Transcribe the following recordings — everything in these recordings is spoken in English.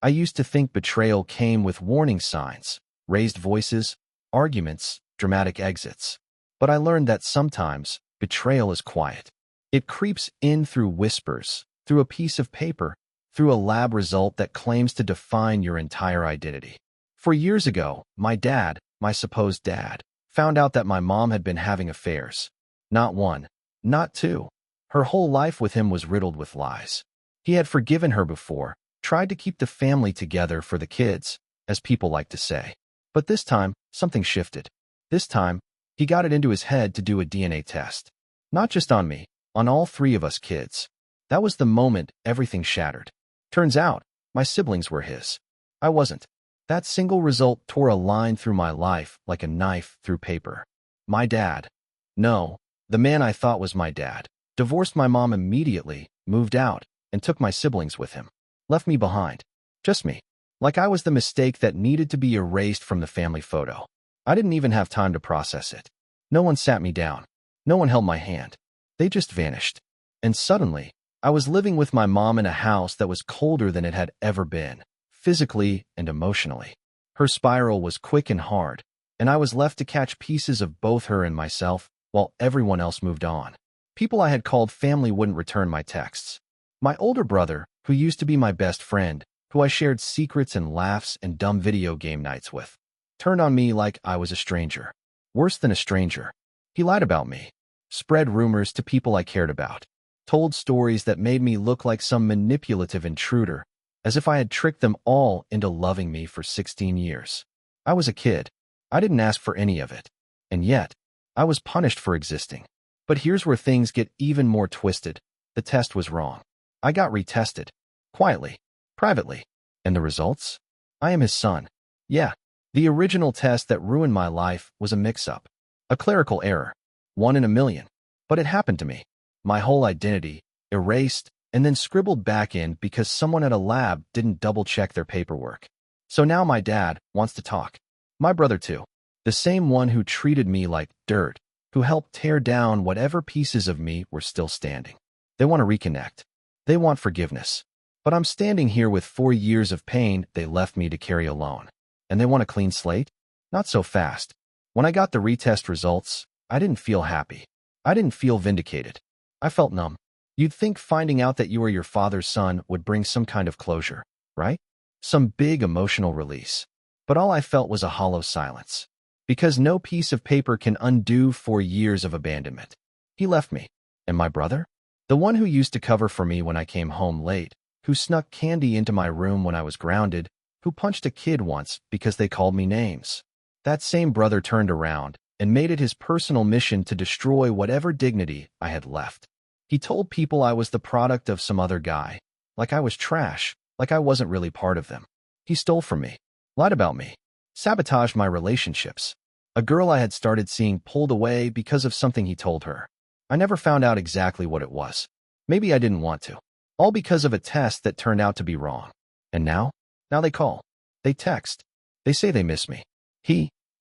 I used to think betrayal came with warning signs, raised voices, arguments, dramatic exits. But I learned that sometimes betrayal is quiet. It creeps in through whispers, through a piece of paper, through a lab result that claims to define your entire identity. 4 years ago, my dad, my supposed dad, found out that my mom had been having affairs. Not one, not two. Her whole life with him was riddled with lies. He had forgiven her before, tried to keep the family together for the kids, as people like to say. But this time, something shifted. This time, he got it into his head to do a DNA test. Not just on me, on all three of us kids. That was the moment everything shattered. Turns out, my siblings were his. I wasn't. That single result tore a line through my life like a knife through paper. My dad. No, the man I thought was my dad. Divorced my mom immediately, moved out, and took my siblings with him. Left me behind. Just me. Like I was the mistake that needed to be erased from the family photo. I didn't even have time to process it. No one sat me down. No one held my hand. They just vanished. And suddenly, I was living with my mom in a house that was colder than it had ever been, physically and emotionally. Her spiral was quick and hard, and I was left to catch pieces of both her and myself while everyone else moved on. People I had called family wouldn't return my texts. My older brother, who used to be my best friend, who I shared secrets and laughs and dumb video game nights with, turned on me like I was a stranger. Worse than a stranger. He lied about me, spread rumors to people I cared about, told stories that made me look like some manipulative intruder, as if I had tricked them all into loving me for 16 years. I was a kid. I didn't ask for any of it. And yet, I was punished for existing. But here's where things get even more twisted. The test was wrong. I got retested. Quietly. Privately. And the results? I am his son. Yeah. The original test that ruined my life was a mix-up. A clerical error. 1 in a million. But it happened to me. My whole identity, erased, and then scribbled back in because someone at a lab didn't double-check their paperwork. So now my dad wants to talk. My brother too. The same one who treated me like dirt, who helped tear down whatever pieces of me were still standing. They want to reconnect. They want forgiveness. But I'm standing here with 4 years of pain they left me to carry alone. And they want a clean slate? Not so fast. When I got the retest results, I didn't feel happy. I didn't feel vindicated. I felt numb. You'd think finding out that you were your father's son would bring some kind of closure, right? Some big emotional release. But all I felt was a hollow silence. Because no piece of paper can undo 4 years of abandonment. He left me. And my brother? The one who used to cover for me when I came home late, who snuck candy into my room when I was grounded, who punched a kid once because they called me names. That same brother turned around and made it his personal mission to destroy whatever dignity I had left. He told people I was the product of some other guy, like I was trash, like I wasn't really part of them. He stole from me, lied about me, sabotaged my relationships. A girl I had started seeing pulled away because of something he told her. I never found out exactly what it was. Maybe I didn't want to. All because of a test that turned out to be wrong. And now? Now they call. They text. They say they miss me.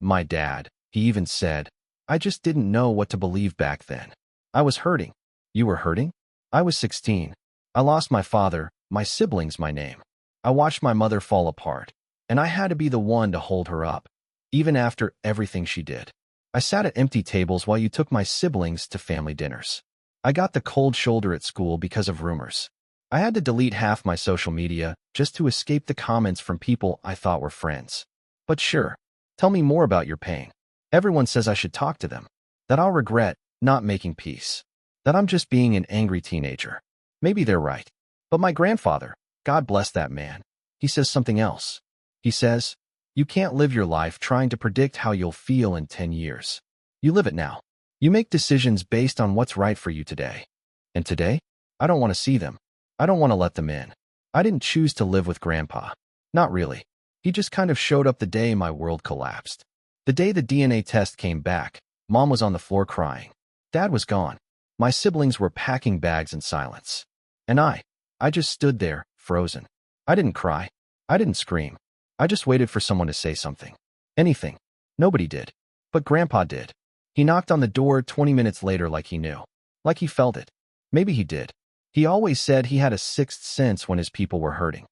My dad, he even said, I just didn't know what to believe back then. I was hurting. You were hurting? I was 16. I lost my father, my siblings, my name. I watched my mother fall apart, and I had to be the one to hold her up, even after everything she did. I sat at empty tables while you took my siblings to family dinners. I got the cold shoulder at school because of rumors. I had to delete half my social media just to escape the comments from people I thought were friends. But sure, tell me more about your pain. Everyone says I should talk to them, that I'll regret not making peace, that I'm just being an angry teenager. Maybe they're right. But my grandfather, God bless that man, he says something else. He says, you can't live your life trying to predict how you'll feel in 10 years. You live it now. You make decisions based on what's right for you today. And today, I don't want to see them. I don't want to let them in. I didn't choose to live with Grandpa. Not really. He just kind of showed up the day my world collapsed. The day the DNA test came back, Mom was on the floor crying. Dad was gone. My siblings were packing bags in silence. And I just stood there, frozen. I didn't cry. I didn't scream. I just waited for someone to say something. Anything. Nobody did. But Grandpa did. He knocked on the door 20 minutes later like he knew. Like he felt it. Maybe he did. He always said he had a sixth sense when his people were hurting.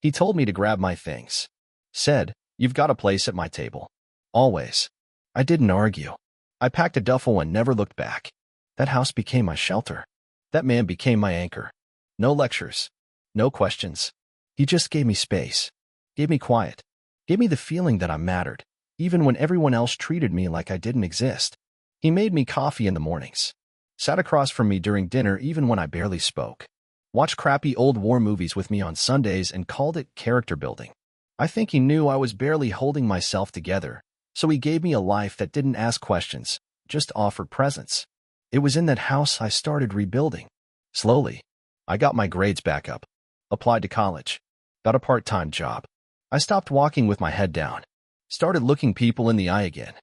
He told me to grab my things. Said, "You've got a place at my table. Always." I didn't argue. I packed a duffel and never looked back. That house became my shelter. That man became my anchor. No lectures. No questions. He just gave me space. Gave me quiet. Gave me the feeling that I mattered, even when everyone else treated me like I didn't exist. He made me coffee in the mornings. Sat across from me during dinner even when I barely spoke. Watched crappy old war movies with me on Sundays and called it character building. I think he knew I was barely holding myself together, so he gave me a life that didn't ask questions, just offered presence. It was in that house I started rebuilding. Slowly, I got my grades back up, applied to college, got a part-time job. I stopped walking with my head down, started looking people in the eye again,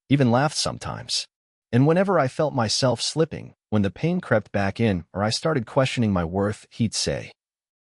even laughed sometimes. And whenever I felt myself slipping, when the pain crept back in or I started questioning my worth, he'd say,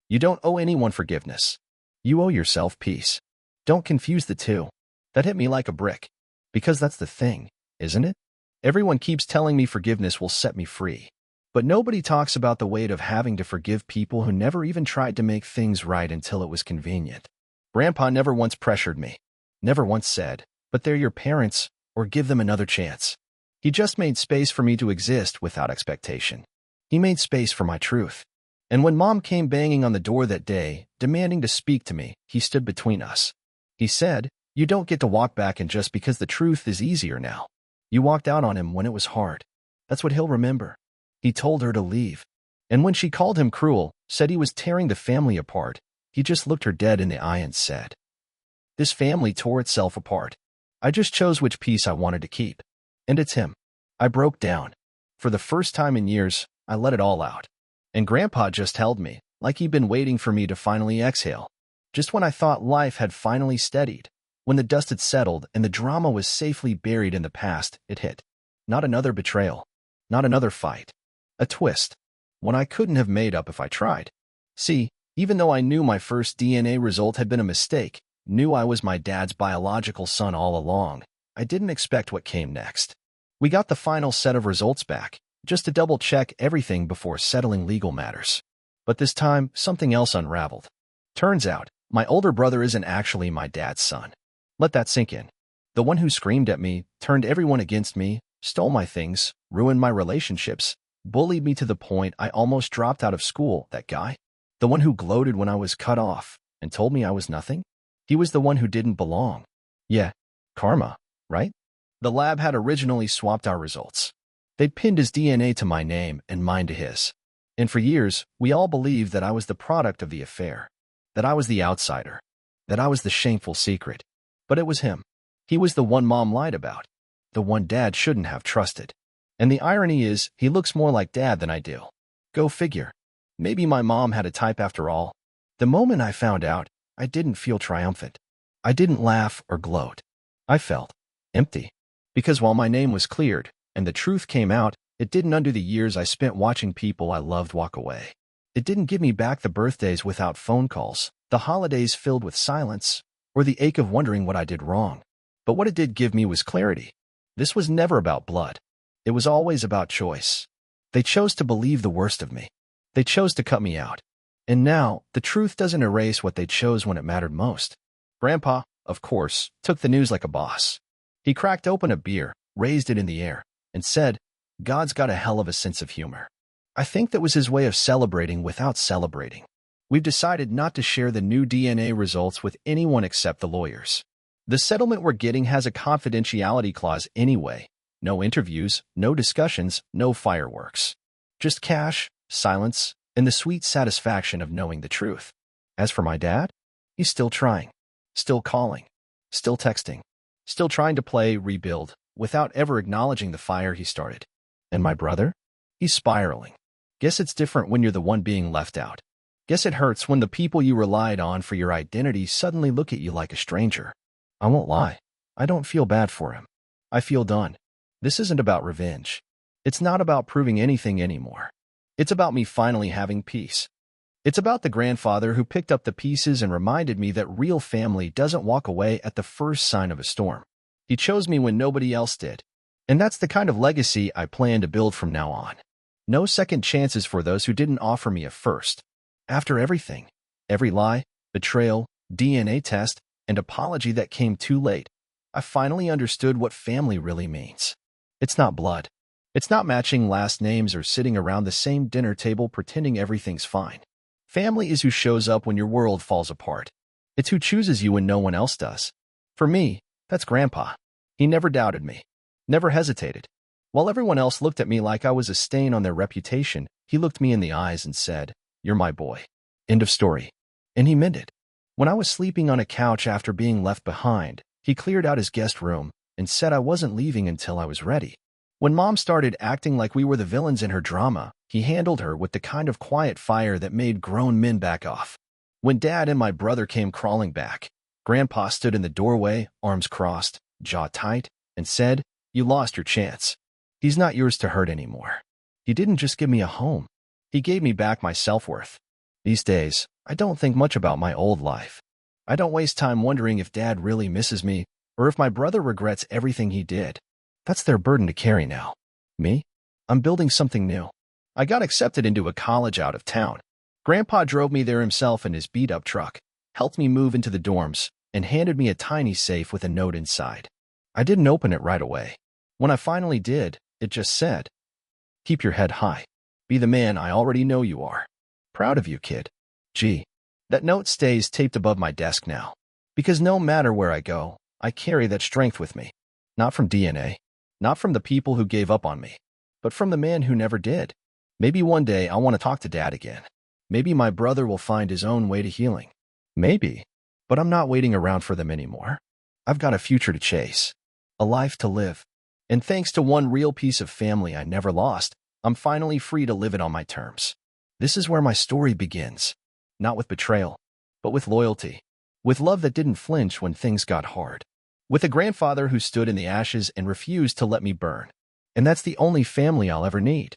"You don't owe anyone forgiveness. You owe yourself peace. Don't confuse the two." That hit me like a brick. Because that's the thing, isn't it? Everyone keeps telling me forgiveness will set me free. But nobody talks about the weight of having to forgive people who never even tried to make things right until it was convenient. Grandpa never once pressured me. Never once said, "But they're your parents," or "Give them another chance." He just made space for me to exist without expectation. He made space for my truth. And when Mom came banging on the door that day, demanding to speak to me, he stood between us. He said, "You don't get to walk back and just because the truth is easier now. You walked out on him when it was hard. That's what he'll remember." He told her to leave. And when she called him cruel, said he was tearing the family apart, he just looked her dead in the eye and said, "This family tore itself apart. I just chose which piece I wanted to keep. And it's him." I broke down. For the first time in years, I let it all out. And Grandpa just held me, like he'd been waiting for me to finally exhale. Just when I thought life had finally steadied, when the dust had settled and the drama was safely buried in the past, it hit. Not another betrayal. Not another fight. A twist. One I couldn't have made up if I tried. See, even though I knew my first DNA result had been a mistake, knew I was my dad's biological son all along, I didn't expect what came next. We got the final set of results back, just to double-check everything before settling legal matters. But this time, something else unraveled. Turns out, my older brother isn't actually my dad's son. Let that sink in. The one who screamed at me, turned everyone against me, stole my things, ruined my relationships, bullied me to the point I almost dropped out of school, that guy. The one who gloated when I was cut off and told me I was nothing. He was the one who didn't belong. Yeah, karma, right? The lab had originally swapped our results. They'd pinned his DNA to my name and mine to his. And for years, we all believed that I was the product of the affair, that I was the outsider, that I was the shameful secret. But it was him. He was the one Mom lied about, the one Dad shouldn't have trusted. And the irony is, he looks more like Dad than I do. Go figure. Maybe my mom had a type after all. The moment I found out, I didn't feel triumphant. I didn't laugh or gloat. I felt empty. Because while my name was cleared and the truth came out, it didn't undo the years I spent watching people I loved walk away. It didn't give me back the birthdays without phone calls, the holidays filled with silence, or the ache of wondering what I did wrong. But what it did give me was clarity. This was never about blood. It was always about choice. They chose to believe the worst of me. They chose to cut me out. And now, the truth doesn't erase what they chose when it mattered most. Grandpa, of course, took the news like a boss. He cracked open a beer, raised it in the air, and said, "God's got a hell of a sense of humor." I think that was his way of celebrating without celebrating. We've decided not to share the new DNA results with anyone except the lawyers. The settlement we're getting has a confidentiality clause anyway. No interviews, no discussions, no fireworks. Just cash, silence, and the sweet satisfaction of knowing the truth. As for my dad, he's still trying, still calling, still texting, still trying to play rebuild without ever acknowledging the fire he started. And my brother? He's spiraling. Guess it's different when you're the one being left out. Guess it hurts when the people you relied on for your identity suddenly look at you like a stranger. I won't lie. I don't feel bad for him. I feel done. This isn't about revenge. It's not about proving anything anymore. It's about me finally having peace. It's about the grandfather who picked up the pieces and reminded me that real family doesn't walk away at the first sign of a storm. He chose me when nobody else did. And that's the kind of legacy I plan to build from now on. No second chances for those who didn't offer me a first. After everything, every lie, betrayal, DNA test, and apology that came too late. I finally understood what family really means. It's not blood. It's not matching last names or sitting around the same dinner table pretending everything's fine. Family is who shows up when your world falls apart. It's who chooses you when no one else does. For me, that's Grandpa. He never doubted me, never hesitated. While everyone else looked at me like I was a stain on their reputation, he looked me in the eyes and said, "You're my boy." End of story. And he meant it. When I was sleeping on a couch after being left behind, he cleared out his guest room and said I wasn't leaving until I was ready. When Mom started acting like we were the villains in her drama, he handled her with the kind of quiet fire that made grown men back off. When Dad and my brother came crawling back, Grandpa stood in the doorway, arms crossed, jaw tight, and said, "You lost your chance. He's not yours to hurt anymore." He didn't just give me a home. He gave me back my self-worth. These days, I don't think much about my old life. I don't waste time wondering if Dad really misses me or if my brother regrets everything he did. That's their burden to carry now. Me? I'm building something new. I got accepted into a college out of town. Grandpa drove me there himself in his beat-up truck, helped me move into the dorms, and handed me a tiny safe with a note inside. I didn't open it right away. When I finally did, it just said, "Keep your head high. Be the man I already know you are. Proud of you, kid." Gee, that note stays taped above my desk now. Because no matter where I go, I carry that strength with me. Not from DNA, not from the people who gave up on me, but from the man who never did. Maybe one day I'll want to talk to Dad again. Maybe my brother will find his own way to healing. Maybe. But I'm not waiting around for them anymore. I've got a future to chase, a life to live. And thanks to one real piece of family I never lost, I'm finally free to live it on my terms. This is where my story begins. Not with betrayal, but with loyalty. With love that didn't flinch when things got hard. With a grandfather who stood in the ashes and refused to let me burn. And that's the only family I'll ever need.